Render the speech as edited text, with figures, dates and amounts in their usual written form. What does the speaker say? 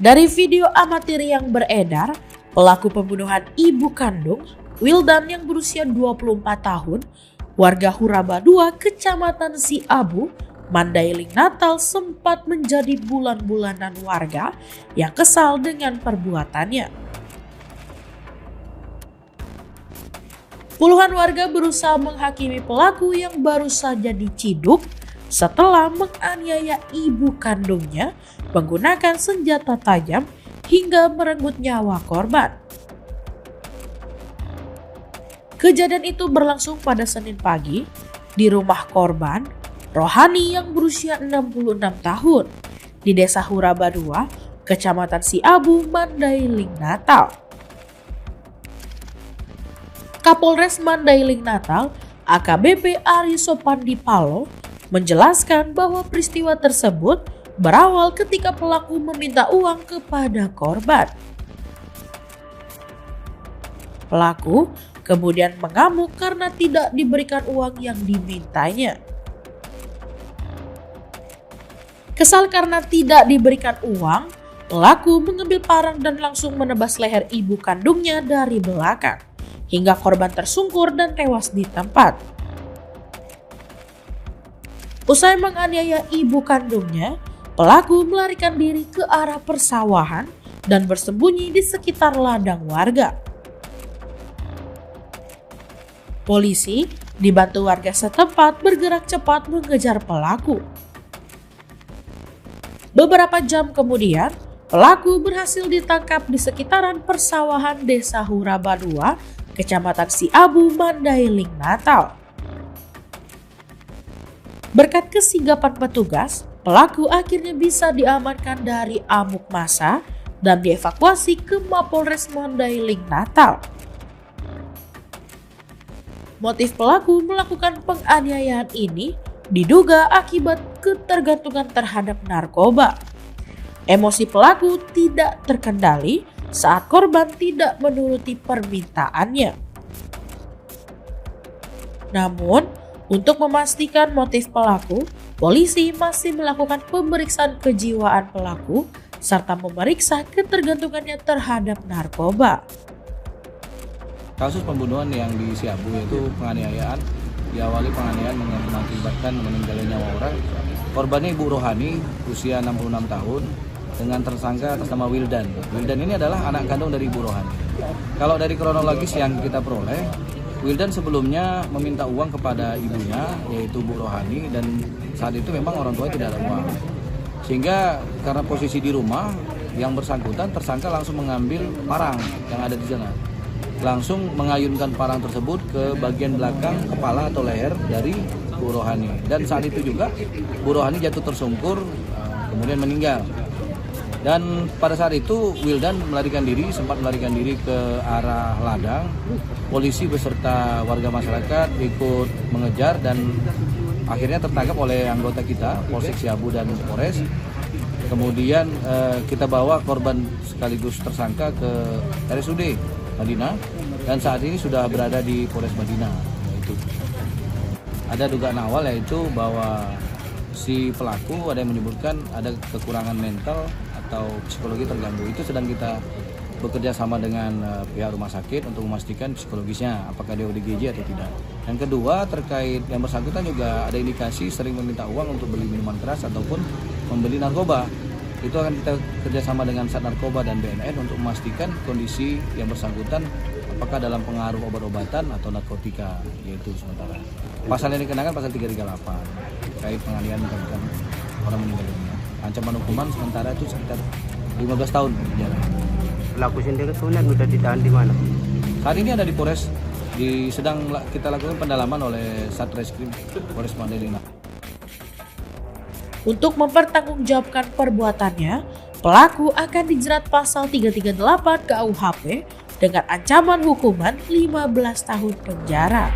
Dari video amatir yang beredar, pelaku pembunuhan ibu kandung Wildan yang berusia 24 tahun, warga Huraba 2, Kecamatan Siabu, Mandailing, Natal sempat menjadi bulan-bulanan warga yang kesal dengan perbuatannya. Puluhan warga berusaha menghakimi pelaku yang baru saja diciduk setelah menganiaya ibu kandungnya menggunakan senjata tajam hingga merenggut nyawa korban. Kejadian itu berlangsung pada Senin pagi di rumah korban, Rohani yang berusia 66 tahun, di Desa Huraba 2, Kecamatan Siabu, Mandailing, Natal. Kapolres Mandailing, Natal, AKBP Ari Sopandipalo, menjelaskan bahwa peristiwa tersebut berawal ketika pelaku meminta uang kepada korban. Pelaku kemudian mengamuk karena tidak diberikan uang yang dimintanya. Kesal karena tidak diberikan uang, pelaku mengambil parang dan langsung menebas leher ibu kandungnya dari belakang, hingga korban tersungkur dan tewas di tempat. Usai menganiaya ibu kandungnya, pelaku melarikan diri ke arah persawahan dan bersembunyi di sekitar ladang warga. Polisi dibantu warga setempat bergerak cepat mengejar pelaku. Beberapa jam kemudian, pelaku berhasil ditangkap di sekitaran persawahan Desa Huraba 2, Kecamatan Siabu, Mandailing, Natal. Berkat kesigapan petugas, pelaku akhirnya bisa diamankan dari amuk massa dan dievakuasi ke Mapolres Mandailing, Natal. Motif pelaku melakukan penganiayaan ini diduga akibat ketergantungan terhadap narkoba. Emosi pelaku tidak terkendali saat korban tidak menuruti permintaannya. Namun, untuk memastikan motif pelaku, polisi masih melakukan pemeriksaan kejiwaan pelaku serta memeriksa ketergantungannya terhadap narkoba. Kasus pembunuhan yang di Siabu yaitu penganiayaan, diawali penganiayaan mengakibatkan meninggalnya nyawa orang. Korbannya Ibu Rohani, usia 66 tahun, dengan tersangka atas nama Wildan. Wildan ini adalah anak kandung dari Ibu Rohani. Kalau dari kronologis yang kita peroleh, Wildan sebelumnya meminta uang kepada ibunya, yaitu Bu Rohani, dan saat itu memang orang tua tidak ada uang. Sehingga karena posisi di rumah, yang bersangkutan tersangka langsung mengambil parang yang ada di sana. Langsung mengayunkan parang tersebut ke bagian belakang kepala atau leher dari Bu Rohani. Dan saat itu juga Bu Rohani jatuh tersungkur, kemudian meninggal. Dan pada saat itu Wildan sempat melarikan diri ke arah ladang. Polisi beserta warga masyarakat ikut mengejar dan akhirnya tertangkap oleh anggota kita, Polsek Siabu dan Polres. Kemudian kita bawa korban sekaligus tersangka ke RSUD Madinah dan saat ini sudah berada di Polres Madinah. Ada dugaan awal yaitu bahwa si pelaku ada yang menyebutkan ada kekurangan mental atau psikologi terganggu. Itu sedang kita bekerja sama dengan pihak rumah sakit untuk memastikan psikologisnya apakah dia ODGJ atau tidak. Yang kedua, terkait yang bersangkutan juga ada indikasi sering meminta uang untuk beli minuman keras ataupun membeli narkoba. Itu akan kita kerjasama dengan Sat Narkoba dan BNN untuk memastikan kondisi yang bersangkutan apakah dalam pengaruh obat-obatan atau narkotika, yaitu sementara. Pasal yang dikenakan pasal 338 terkait penganiayaan menyebabkan orang meninggal dunia. Ancaman hukuman sementara itu sekitar 15 tahun penjara. Pelaku sendiri sudah ditahan di mana? Saat ini ada di Polres, sedang kita lakukan pendalaman oleh Satreskrim Polres Mandailing. Untuk mempertanggungjawabkan perbuatannya, pelaku akan dijerat pasal 338 KUHP dengan ancaman hukuman 15 tahun penjara.